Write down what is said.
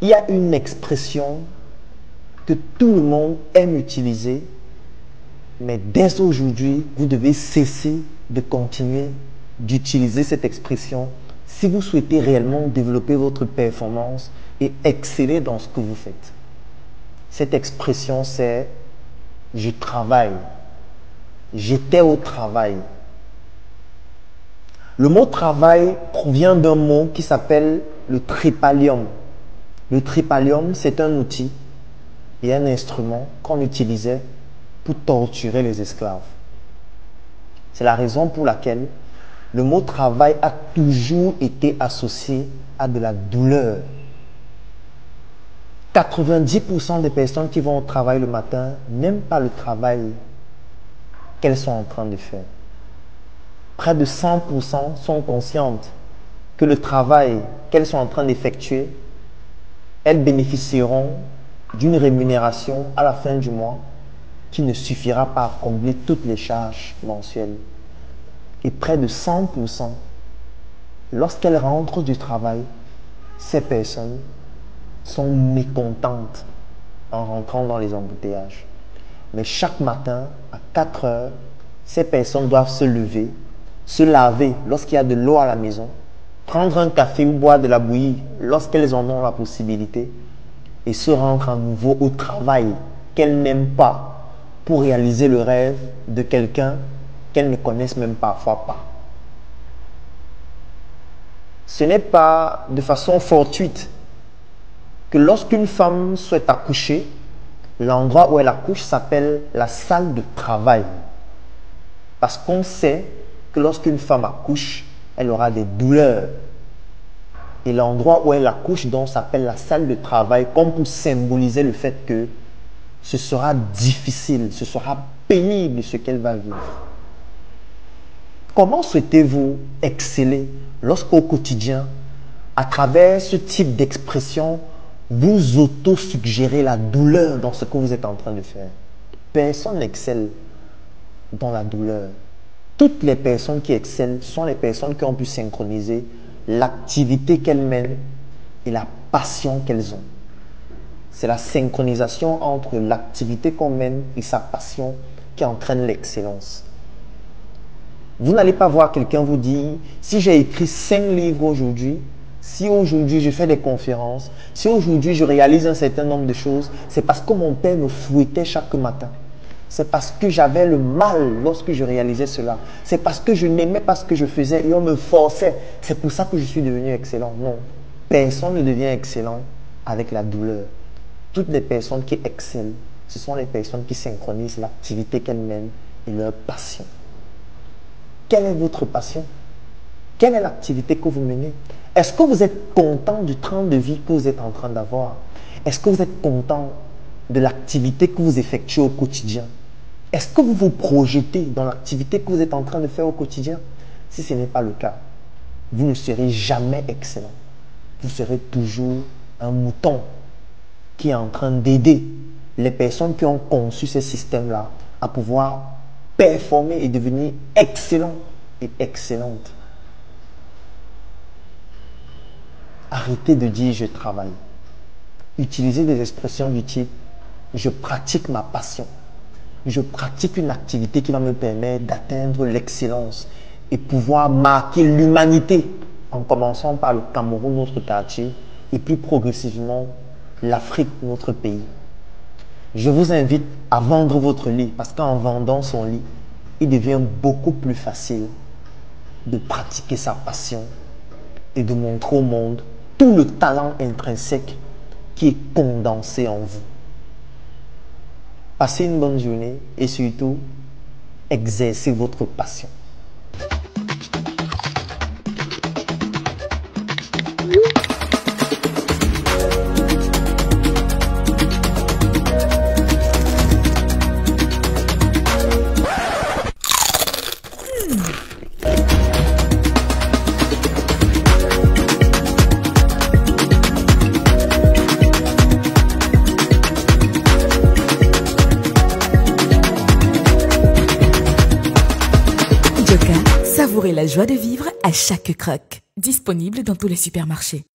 Il y a une expression que tout le monde aime utiliser, mais dès aujourd'hui, vous devez cesser de continuer d'utiliser cette expression si vous souhaitez réellement développer votre performance et exceller dans ce que vous faites. Cette expression, c'est « je travaille »,« j'étais au travail ». Le mot « travail » provient d'un mot qui s'appelle le trépalium. Le trépalium, c'est un outil et un instrument qu'on utilisait pour torturer les esclaves. C'est la raison pour laquelle le mot travail a toujours été associé à de la douleur. 90% des personnes qui vont au travail le matin n'aiment pas le travail qu'elles sont en train de faire. Près de 100% sont conscientes que le travail qu'elles sont en train d'effectuer, elles bénéficieront d'une rémunération à la fin du mois qui ne suffira pas à combler toutes les charges mensuelles. Et près de 100%, lorsqu'elles rentrent du travail, ces personnes sont mécontentes en rentrant dans les embouteillages. Mais chaque matin, à 4 heures, ces personnes doivent se lever, se laver lorsqu'il y a de l'eau à la maison, prendre un café ou boire de la bouillie lorsqu'elles en ont la possibilité et se rendre à nouveau au travail qu'elles n'aiment pas pour réaliser le rêve de quelqu'un qu'elles ne connaissent même parfois pas. Ce n'est pas de façon fortuite que lorsqu'une femme souhaite accoucher, l'endroit où elle accouche s'appelle la salle de travail. Parce qu'on sait que lorsqu'une femme accouche, elle aura des douleurs. Et l'endroit où elle accouche donc s'appelle la salle de travail, comme pour symboliser le fait que ce sera difficile, ce sera pénible ce qu'elle va vivre. Comment souhaitez-vous exceller lorsqu'au quotidien, à travers ce type d'expression, vous auto-suggérez la douleur dans ce que vous êtes en train de faire? Personne n'excelle dans la douleur. Toutes les personnes qui excellent sont les personnes qui ont pu synchroniser l'activité qu'elles mènent et la passion qu'elles ont. C'est la synchronisation entre l'activité qu'on mène et sa passion qui entraîne l'excellence. Vous n'allez pas voir quelqu'un vous dire, si j'ai écrit 5 livres aujourd'hui, si aujourd'hui je fais des conférences, si aujourd'hui je réalise un certain nombre de choses, c'est parce que mon père me fouettait chaque matin. C'est parce que j'avais le mal lorsque je réalisais cela. C'est parce que je n'aimais pas ce que je faisais et on me forçait. C'est pour ça que je suis devenu excellent. Non, personne ne devient excellent avec la douleur. Toutes les personnes qui excellent, ce sont les personnes qui synchronisent l'activité qu'elles mènent et leur passion. Quelle est votre passion? Quelle est l'activité que vous menez? Est-ce que vous êtes content du train de vie que vous êtes en train d'avoir? Est-ce que vous êtes content de l'activité que vous effectuez au quotidien? Est-ce que vous vous projetez dans l'activité que vous êtes en train de faire au quotidien? Si ce n'est pas le cas, vous ne serez jamais excellent. Vous serez toujours un mouton qui est en train d'aider les personnes qui ont conçu ce système-là à pouvoir performer et devenir excellent et excellente. Arrêtez de dire « je travaille ». Utilisez des expressions du type « je pratique ma passion ». Je pratique une activité qui va me permettre d'atteindre l'excellence et pouvoir marquer l'humanité en commençant par le Cameroun, notre quartier, et plus progressivement l'Afrique, notre pays. Je vous invite à vendre votre lit parce qu'en vendant son lit, il devient beaucoup plus facile de pratiquer sa passion et de montrer au monde tout le talent intrinsèque qui est condensé en vous. Passez une bonne journée et surtout, exercez votre passion. Savourez la joie de vivre à chaque croc. Disponible dans tous les supermarchés.